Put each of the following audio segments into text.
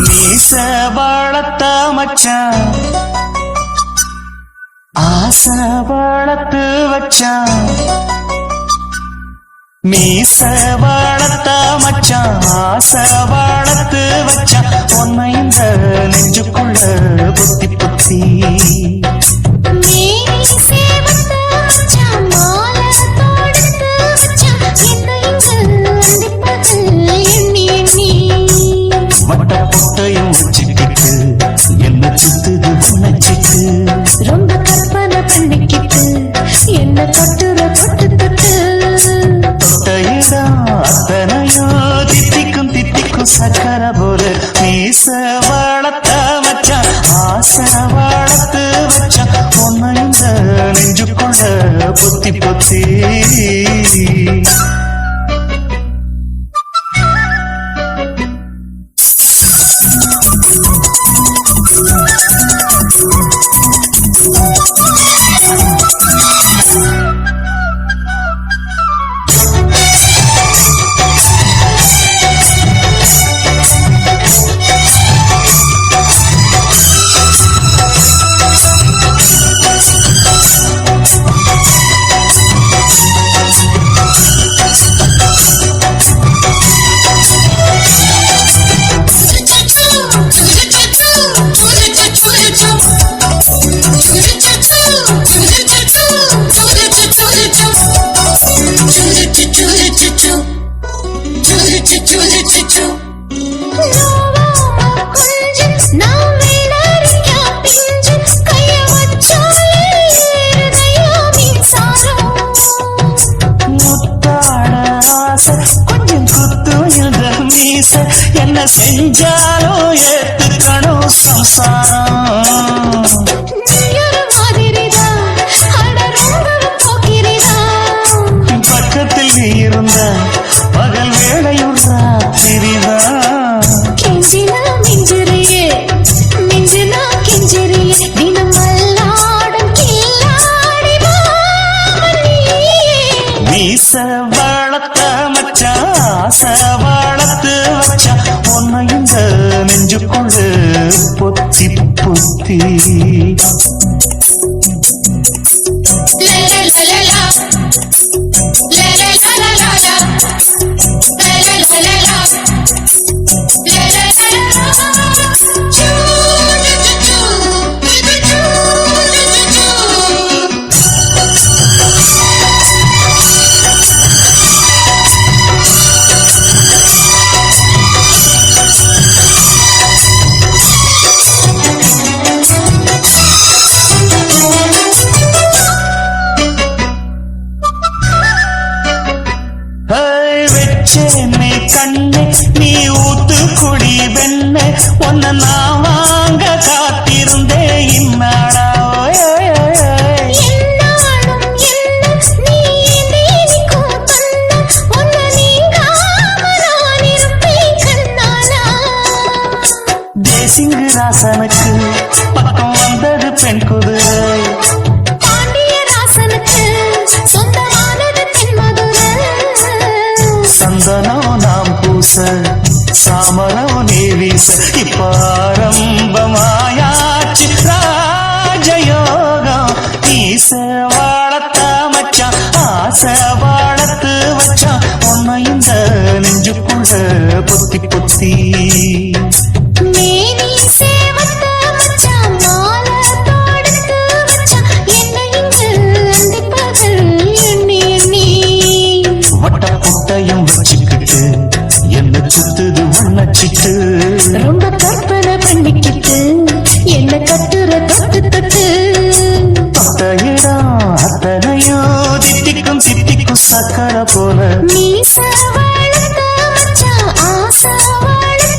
மீச வளர்த்த மச்சான் ஆசை வளர்த்து வச்சான் மீச வளர்த்த மச்சான் ஆசை வளர்த்து வச்சான் உன்னை இந்த நெஞ்சுக்குள்ள புத்தி புத்தி வட்ட பொட்டையும் வச்சுக்கிட்டு என்ன சுத்துது உன்னை சிட்டு ரொம்ப கற்பனை பண்ணிக்கிட்டு என்ன தொட்டுற தொட்டு தொட்டு தொட்டையிடம் அத்தனையோ தித்திக்கும் தித்திக்கும் சக்கர போல மீச வளர்த்த மச்சான் ஆசை வளர்த்து வச்சான் உன்னை இந்த நெஞ்சுக்குள்ள புத்தி புத்தி என்ன செஞ்சாலும் ஏத்துக்கணும் சம்சாரம் பக்கத்தில் நீ இருந்த பகல் வேளையும் ராத்திரிதான் கெஞ்சினா மிஞ்சிறியே மிஞ்சினா கெஞ்சிறியே தினம் மல்லாடும் கில்லாடி மீச வளர்த்த மச்சான் ஆசை வளர்த்து வச்சான் உன்னை இந்த நெஞ்சுக்குள்ள பொத்தி பொத்தி வெச்சேனே கண்ணே நீ ஊத்து குடி வெண்ண உன்னை நான் வாங்க காத்திருந்தே இன்னாடா தேசிங்கராசனுக்கு பக்கம் வந்தது பெண் குதிரை சந்தனம் நாம் பூச சாமரம் நீ வீச இப்ப ஆரம்பமாயாச்சு ராஜயோகம் ஈச வளர்த்த மச்சான் ஆசை வளர்த்து வச்சான் உன்னை இந்த நெஞ்சுக்குள்ள பொத்தி பொத்தி வச்சுக்கிட்டு என்ன சுத்துது உன்னச்சிட்டு ரொம்ப கற்பனை பண்ணிக்கிட்டு என்ன கட்டுற தொட்டு தொட்டு தொட்டையிடம் அத்தனையோ தித்திக்கும் தித்திக்கும் சக்கர போல மீச வளர்த்த மச்சான் ஆசை வளர்த்து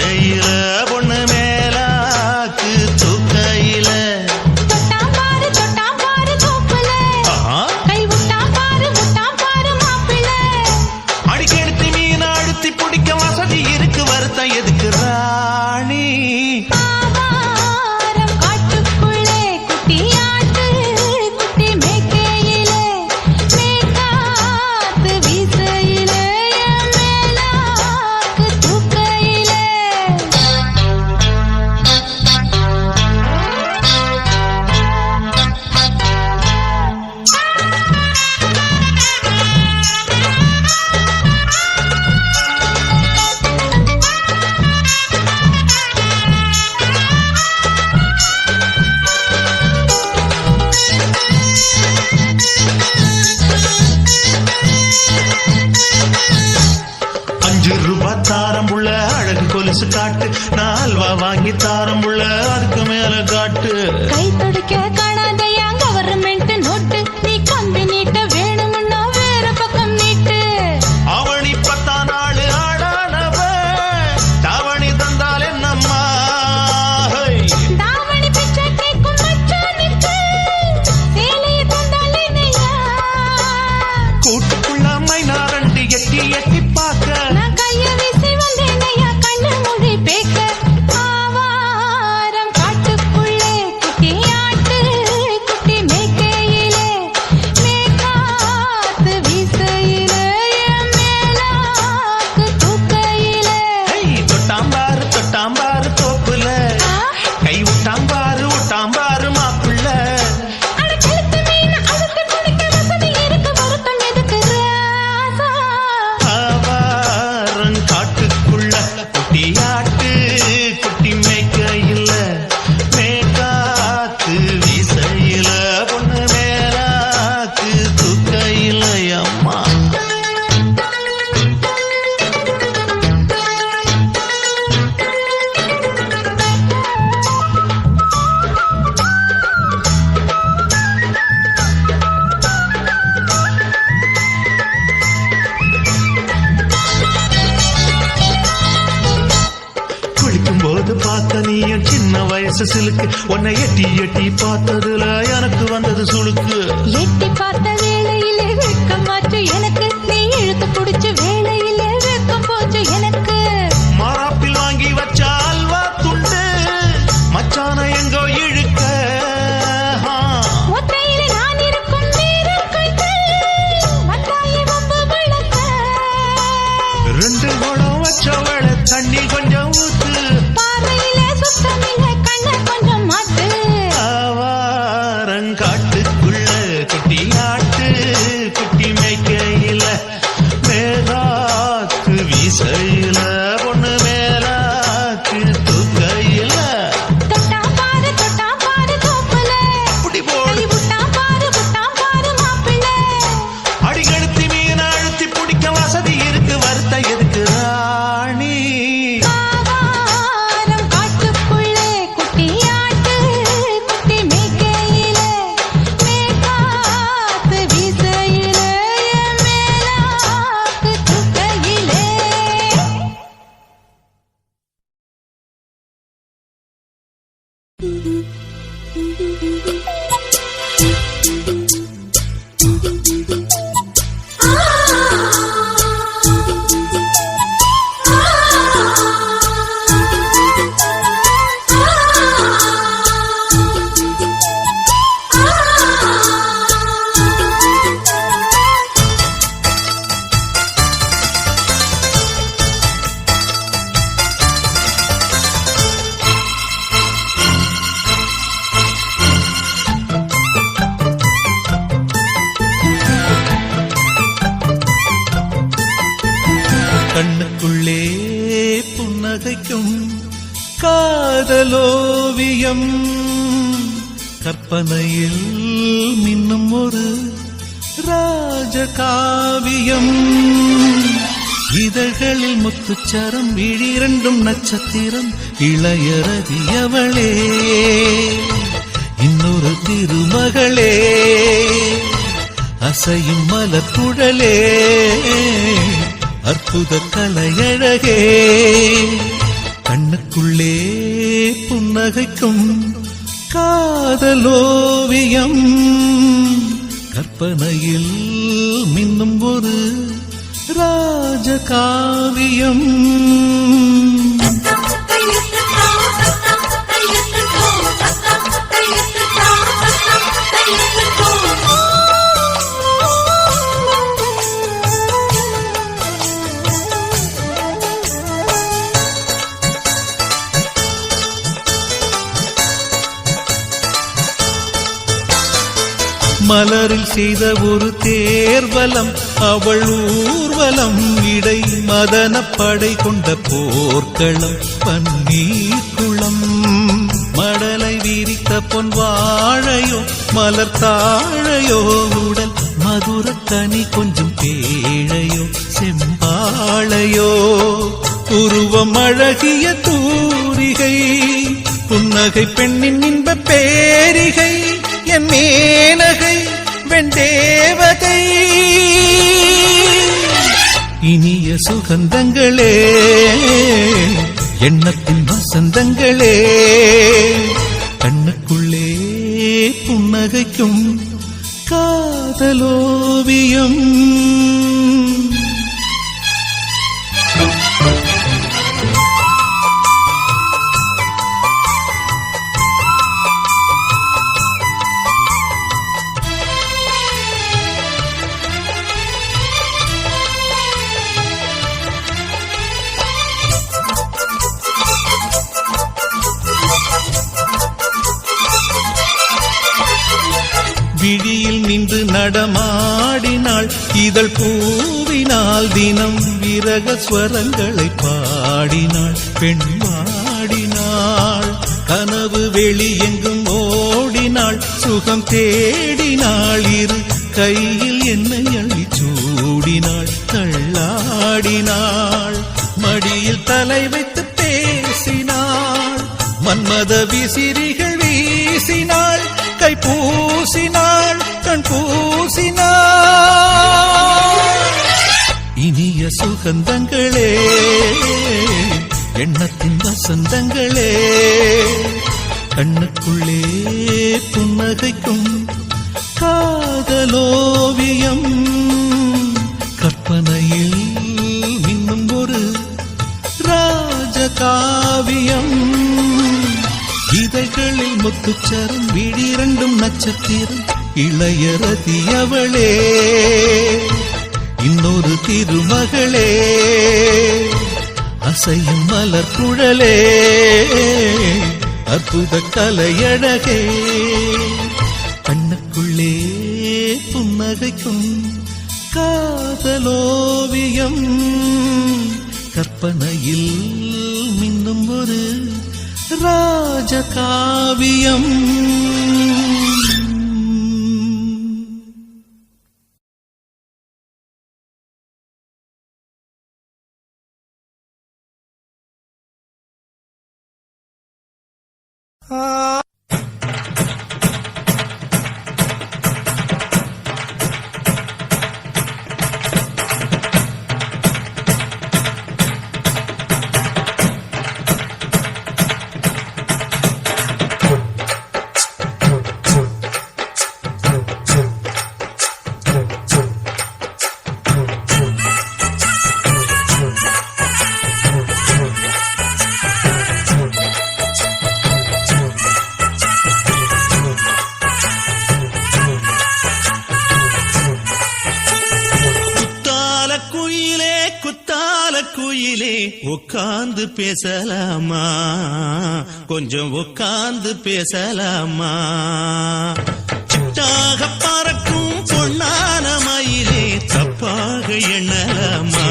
வீசையில பொண்ணு மேலாக்கு தூக்கையில தொட்டாம் பாரு தோப்புல கை விட்டாம் பாரு மாப்பிள்ள அடிக்கெடுத்து மீன் அழுத்தி பிடிக்க வசதி இருக்கு வருத்தம் எதுக்கு ராணி ஆவாரம் காட்டுக்குள்ளே குட்டியாட்டு குட்டி மேய்க்கையிலே மேய்காத்து வீசையிலே என் மேலாக்கு தூக்கையிலே ₹5 தாரம்புள்ள அழகு கொலுசு காட்டு நான் அல்வா வாங்கி தாரம்புள்ள அதுக்கு மேல காட்டு கை துடிக்க காணாதையா கவர்மெண்ட் நோட்டு நீ கம்பி நீட்ட வேணும்னா வேற பக்கம் நீட்டு அவனி 10 நாள் ஆடானவ தாவணி தந்தால் என்னம்மா தாவணி பிச்சை கேட்கும் மச்சானுக்கு சேலையை தந்தாலே நெய்யா கூட்டுக்குள்ள மைனாரண்டி எட்டி எட்டி பார்க்க நான் கைய வீசி வந்தேன் ஐயா கண்ணு மொழி பேக்க ஆவாரம் காட்டுக்குள்ளே குட்டியாட்டு குட்டி மேய்க்கையிலே மேய்காத்து வீசையிலே என் மேலாக்கு தூக்கையிலே தொட்டாம்பாரு தோப்புல கை விட்டாம்பாரு மாப்பிள்ள அட கழுத்து மீன் அழுத்து குடிக்க வசதி இருக்கு வருத்தம் எதுக்கு ராசா ஆவாரம் காட்டுக்குள்ள குட்டியாட்டு குட்டி மேய்க்கையில மேற்காத்து வீசையில பொண்ணு மேலாக்கு தூக்கையில அம்மா குளிக்கும் போது பார்த்த நீயும் சின்ன வயசு சிலுக்கு உன்னை எட்டி எட்டி பார்த்ததுல எனக்கு வந்தது சுளுக்கு எட்டி பார்த்த வேளையிலே வெட்கம் மாற்று எனக்கு நீ இழுத்து பிடிச்ச வேளையிலே வெட்கம் போச்சு எனக்கு மாறாப்பில் வாங்கி வச்ச அல்வா துண்டு மச்சான எங்கோ இழுக்க ஒத்தையிலே நான் இருக்கும் நேரம் கைத்து வந்தாயே வம்பு விளக்க 2 குடம் வச்சவள தண்ணி கொஞ்சம் ஊத்து பார்வையிலே சுத்தமில்லை கண்ணை கொஞ்சம் மாத்து ஆவாரங்காட்டுக்குள்ள குட்டியாட்டு குட்டி மேய்க்கையில மேலாக்கு வீசையில பொண்ணு மேலாக்கு தூக்கையில தொட்டாம் பாரு தோப்புல அப்படி கை போடு விட்டாம் பாரு மாப்பிள்ள அடிக்கெடுத்து மீன் அழுத்தி பிடிக்க வசதி இருக்கு வருத்த எதுக்கு ராணி ஆவாரம் காட்டுக்குள்ளே குட்டியாட்டு குட்டி மேய்க்கையிலே மேய்காத்து வீசையிலே என் மேலாக்கு தூக்கையிலே கண்ணுக்குள்ளே புன்னகைக்கும் காதலோவியம் கற்பனையில் மின்னும் ஒரு ராஜகாவியம் இதழ்களில் முத்துச்சரம் விழிரண்டும் நட்சத்திரம் இளையரதியவளே இன்னொரு திருமகளே அசையும் மலர்குழலே அற்புத கலையழகே கண்ணுக்குள்ளே புன்னகைக்கும் காதலோவியம் கற்பனையில் மின்னும் ஒரு ராஜகாவியம் மலரில் செய்த ஒரு தேர்வலம் அவள் ஊர்வலம் இடை மதன படை கொண்ட போர்க்களம் பன்னீர் குளம் மடலை விரித்த பொன் வாழையோ மலர் தாழையோ உடல் மதுரக்கனி கொஞ்சம் பேழையோ செம்பாழையோ உருவம் அழகிய தூரிகை புன்னகை பெண்ணின் இன்ப பேரிகை என் மேனகை வெண்டேவதை இனிய சுகந்தங்களே எண்ணத்தின் வசந்தங்களே கண்ணுக்குள்ளே புன்னகைக்கும் காதலோவியம் விழியில் நின்று நடமாடினாள் இதழ் பூவினால் தினம் விரக ஸ்வரங்களை பாடினாள் பெண் பாடினாள் கனவு வெளி எங்கும் ஓடினாள் சுகம் தேடினாள் இரு கையில் என்னை அள்ளி சூடினாள் தள்ளாடினாள் மடியில் தலை வைத்து பேசினாள் மன்மத விசிறிகள் வீசினாள் கை பூசினாள் கண் பூசினாள் இனிய சுகந்தங்களே எண்ணத்தின் வசந்தங்களே கண்ணுக்குள்ளே புன்னகைக்கும் காதலோவியம் கற்பனையில் இன்னும் ஒரு ராஜகாவியம் இதழ்களில் முத்துச்சரம் விழிரண்டும் நட்சத்திரம் இளையரதி அவளே இன்னொரு திருமகளே அசையும் மலர் குழலே அற்புத கலையழகே கண்ணுக்குள்ளே புன்னகைக்கும் காதலோவியம் கற்பனையில் மின்னும் ஒரு ராஜகாவியம் குயிலே உட்கார்ந்து பேசலாமா கொஞ்சம் உட்கார்ந்து பேசலாமா சிட்டாக பறக்கும் பொன்னான மயிலே தப்பாக எண்ணலாமா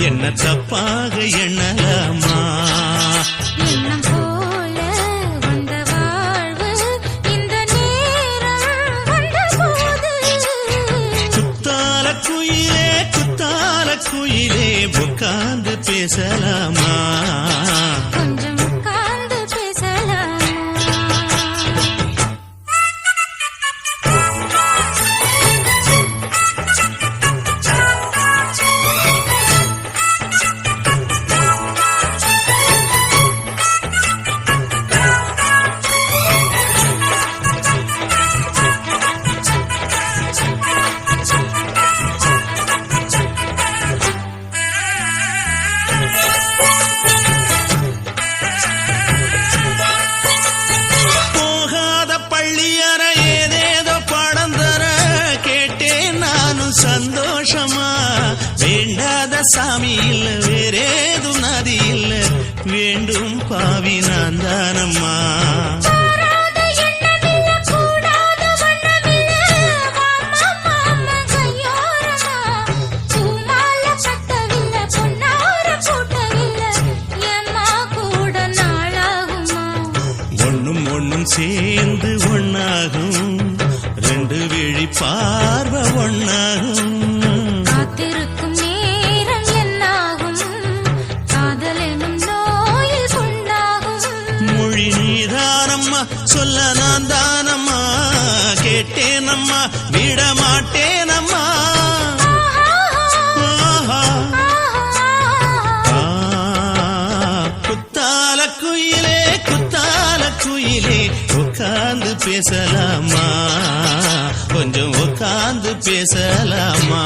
என்ன தப்பாக எண்ணலாமா எண்ணம் போல வந்த வாழ்வு இந்த நேரம் வந்தபோது குத்தால குயிலே உட்கார்ந்து பேசலாமா கொஞ்சம் உட்கார்ந்து பேசலாமா இல்ல வேறேதும் நாதி இல்ல வேண்டும் பாவி நான் தானம்மா கூடாத எண்ணமில்ல, கூடாத வண்ணமில்ல, வாம்மா மாமா கையோரமா. பூமாலை கட்டவில்லை, பொன்னார பூட்டவில்லை, ஏம்மா கூட நாளாகுமா? ஒண்ணும் சேர்ந்து ஒண்ணாகும் ரெண்டு விழி பார்வை ஒண்ணாகும் காத்திருக்கும் நேரம் என்னாகும்? காதல் எனும் நோயில் புண்ணாகும். மொழி நீதானம்மா சொல்ல நான் தானம்மா கேட்டேனம்மா விட மாட்டேனம்மா ஆஹா. குத்தால குயிலே உட்கார்ந்து பேசலாமா கொஞ்சம் உட்கார்ந்து பேசலாமா